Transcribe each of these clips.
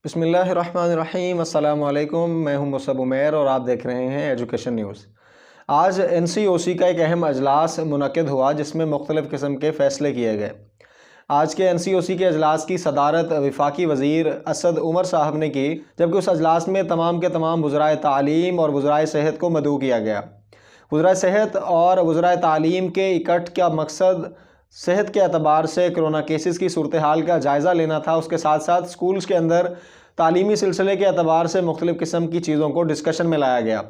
بسم اللہ الرحمن الرحیم۔ السلام علیکم، میں ہوں مصعب عمیر اور آپ دیکھ رہے ہیں ایجوکیشن نیوز۔ آج NCOC کا ایک اہم اجلاس منعقد ہوا جس میں مختلف قسم کے فیصلے کیے گئے۔ آج کے NCOC کے اجلاس کی صدارت وفاقی وزیر اسد عمر صاحب نے کی، جبکہ اس اجلاس میں تمام کے تمام وزرائے تعلیم اور وزرائے صحت کو مدعو کیا گیا۔ وزرائے صحت اور وزرائے تعلیم کے اکٹھ کا مقصد صحت کے اعتبار سے کرونا کیسز کی صورتحال کا جائزہ لینا تھا۔ اس کے ساتھ ساتھ سکولز کے اندر تعلیمی سلسلے کے اعتبار سے مختلف قسم کی چیزوں کو ڈسکشن میں لایا گیا۔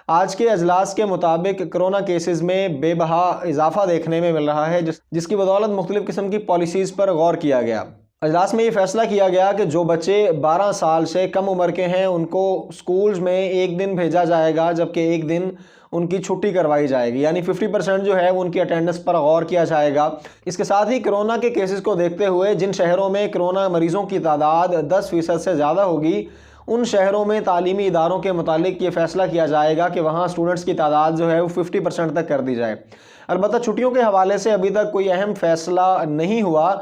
آج کے اجلاس کے مطابق کرونا کیسز میں بے بہا اضافہ دیکھنے میں مل رہا ہے، جس کی بدولت مختلف قسم کی پالیسیز پر غور کیا گیا۔ اجلاس میں یہ فیصلہ کیا گیا کہ جو بچے 12 سال سے کم عمر کے ہیں ان کو سکولز میں ایک دن بھیجا جائے گا، جبکہ ایک دن ان کی چھٹی کروائی جائے گی، یعنی 50% جو ہے وہ ان کی اٹینڈنس پر غور کیا جائے گا۔ اس کے ساتھ ہی کرونا کے کیسز کو دیکھتے ہوئے جن شہروں میں کرونا مریضوں کی تعداد 10% سے زیادہ ہوگی، ان شہروں میں تعلیمی اداروں کے متعلق یہ فیصلہ کیا جائے گا کہ وہاں سٹوڈنٹس کی تعداد جو ہے وہ 50% تک کر دی جائے۔ البتہ چھٹیوں کے حوالے سے ابھی تک کوئی اہم فیصلہ نہیں ہوا،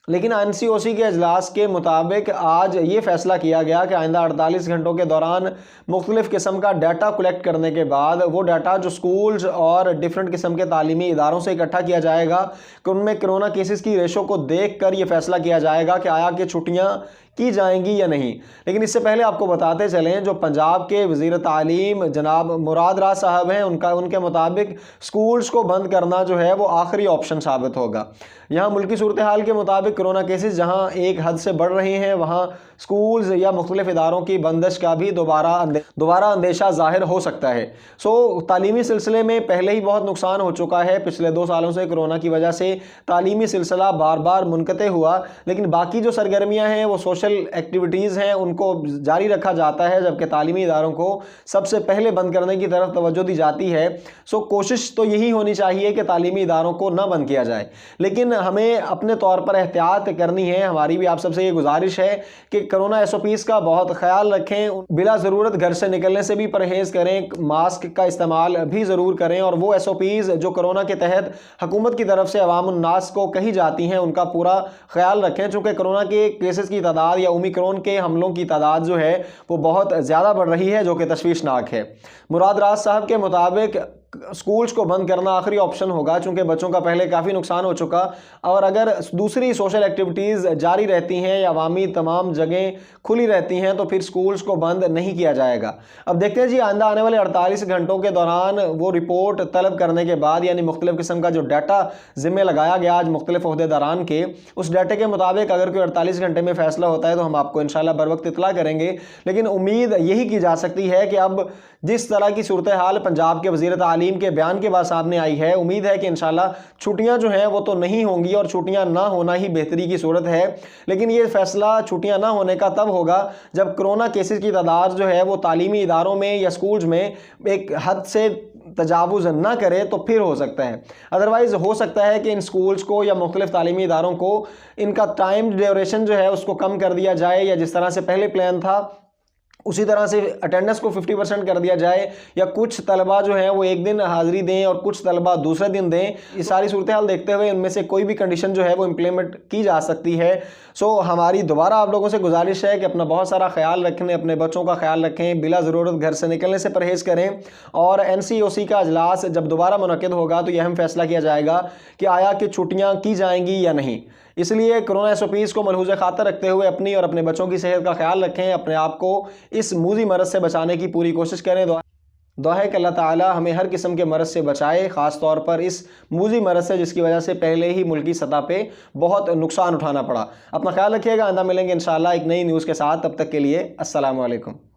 لیکن NCOC کے اجلاس کے مطابق آج یہ فیصلہ کیا گیا کہ آئندہ 48 گھنٹوں کے دوران مختلف قسم کا ڈیٹا کلیکٹ کرنے کے بعد وہ ڈیٹا جو سکولز اور ڈیفرنٹ قسم کے تعلیمی اداروں سے اکٹھا کیا جائے گا کہ ان میں کرونا کیسز کی ریشو کو دیکھ کر یہ فیصلہ کیا جائے گا کہ آیا کہ چھٹیاں کی جائیں گی یا نہیں۔ لیکن اس سے پہلے آپ کو بتاتے چلیں، جو پنجاب کے وزیر تعلیم جناب مراد راز صاحب ہیں، ان کے مطابق سکولز کو بند کرنا جو ہے وہ آخری آپشن ثابت ہوگا۔ یہاں ملکی صورتحال کے مطابق کرونا کیسز جہاں ایک حد سے بڑھ رہے ہیں، وہاں سکولز یا مختلف اداروں کی بندش کا بھی دوبارہ اندیشہ ظاہر ہو سکتا ہے۔ تعلیمی سلسلے میں پہلے ہی بہت نقصان ہو چکا ہے۔ پچھلے 2 سالوں سے کرونا کی وجہ سے تعلیمی سلسلہ بار بار منقطع ہوا، لیکن باقی جو سرگرمیاں ہیں وہ سوشل ایکٹیویٹیز ہیں، ان کو جاری رکھا جاتا ہے، جبکہ تعلیمی اداروں کو سب سے پہلے بند کرنے کی طرف توجہ دی جاتی ہے۔ کوشش تو یہی ہونی چاہیے کہ تعلیمی اداروں کو نہ بند کیا جائے، لیکن ہمیں اپنے طور پر احتیاط کرنی ہے۔ ہماری بھی آپ سب سے یہ گزارش ہے کہ کرونا SOPs کا بہت خیال رکھیں، بلا ضرورت گھر سے نکلنے سے بھی پرہیز کریں، ماسک کا استعمال بھی ضرور کریں، اور وہ SOPs جو کرونا کے تحت حکومت کی طرف سے عوام الناس کو کہی جاتی ہیں ان کا پورا خیال رکھیں، چونکہ کرونا کے کیسز کی تعداد یا اومیکرون کے حملوں کی تعداد جو ہے وہ بہت زیادہ بڑھ رہی ہے، جو کہ تشویشناک ہے۔ مراد راز صاحب کے مطابق سکولز کو بند کرنا آخری آپشن ہوگا، چونکہ بچوں کا پہلے کافی نقصان ہو چکا، اور اگر دوسری سوشل ایکٹیویٹیز جاری رہتی ہیں یا عوامی تمام جگہیں کھلی رہتی ہیں تو پھر سکولز کو بند نہیں کیا جائے گا۔ اب دیکھتے ہیں جی آئندہ آنے والے 48 گھنٹوں کے دوران وہ رپورٹ طلب کرنے کے بعد، یعنی مختلف قسم کا جو ڈیٹا ذمہ لگایا گیا آج مختلف عہدیداران کے، اس ڈیٹا کے مطابق اگر کوئی 48 گھنٹے میں فیصلہ ہوتا ہے تو ہم آپ کو انشاءاللہ بر وقت اطلاع کریں گے۔ لیکن امید یہی کی جا سکتی ہے کہ اب جس طرح کی صورتحال پنجاب کے وزیر تعلیم کے بیان کے بعد سامنے آئی ہے، امید ہے کہ انشاءاللہ چھٹیاں جو ہیں وہ تو نہیں ہوں گی، اور چھٹیاں نہ ہونا ہی بہتری کی صورت ہے۔ لیکن یہ فیصلہ چھٹیاں نہ ہونے کا تب ہوگا جب کرونا کیسز کی تعداد جو ہے وہ تعلیمی اداروں میں یا سکولز میں ایک حد سے تجاوز نہ کرے، تو پھر ہو سکتا ہے۔ ادروائز ہو سکتا ہے کہ ان سکولز کو یا مختلف تعلیمی اداروں کو ان کا ٹائم ڈیوریشن جو ہے اس کو کم کر دیا جائے، یا جس طرح سے پہلے پلان تھا اسی طرح سے اٹینڈنس کو 50% کر دیا جائے، یا کچھ طلبہ جو ہیں وہ ایک دن حاضری دیں اور کچھ طلبہ دوسرے دن دیں۔ یہ ساری صورتحال دیکھتے ہوئے ان میں سے کوئی بھی کنڈیشن جو ہے وہ امپلیمنٹ کی جا سکتی ہے۔ ہماری دوبارہ آپ لوگوں سے گزارش ہے کہ اپنا بہت سارا خیال رکھیں، اپنے بچوں کا خیال رکھیں، بلا ضرورت گھر سے نکلنے سے پرہیز کریں، اور NCOC کا اجلاس جب دوبارہ منعقد ہوگا تو یہ اہم فیصلہ کیا جائے گا کہ آیا کہ چھٹیاں کی جائیں گی یا نہیں۔ اس لیے کرونا SOPs کو ملحوظ خاطر رکھتے ہوئے اپنی اور اپنے بچوں کی صحت کا خیال رکھیں، اپنے آپ کو اس موذی مرض سے بچانے کی پوری کوشش کریں۔ دعا ہے کہ اللہ تعالی ہمیں ہر قسم کے مرض سے بچائے، خاص طور پر اس موذی مرض سے جس کی وجہ سے پہلے ہی ملکی سطح پہ بہت نقصان اٹھانا پڑا۔ اپنا خیال رکھیے گا، آئندہ ملیں گے انشاءاللہ ایک نئی نیوز کے ساتھ، تب تک کے لیے السلام علیکم۔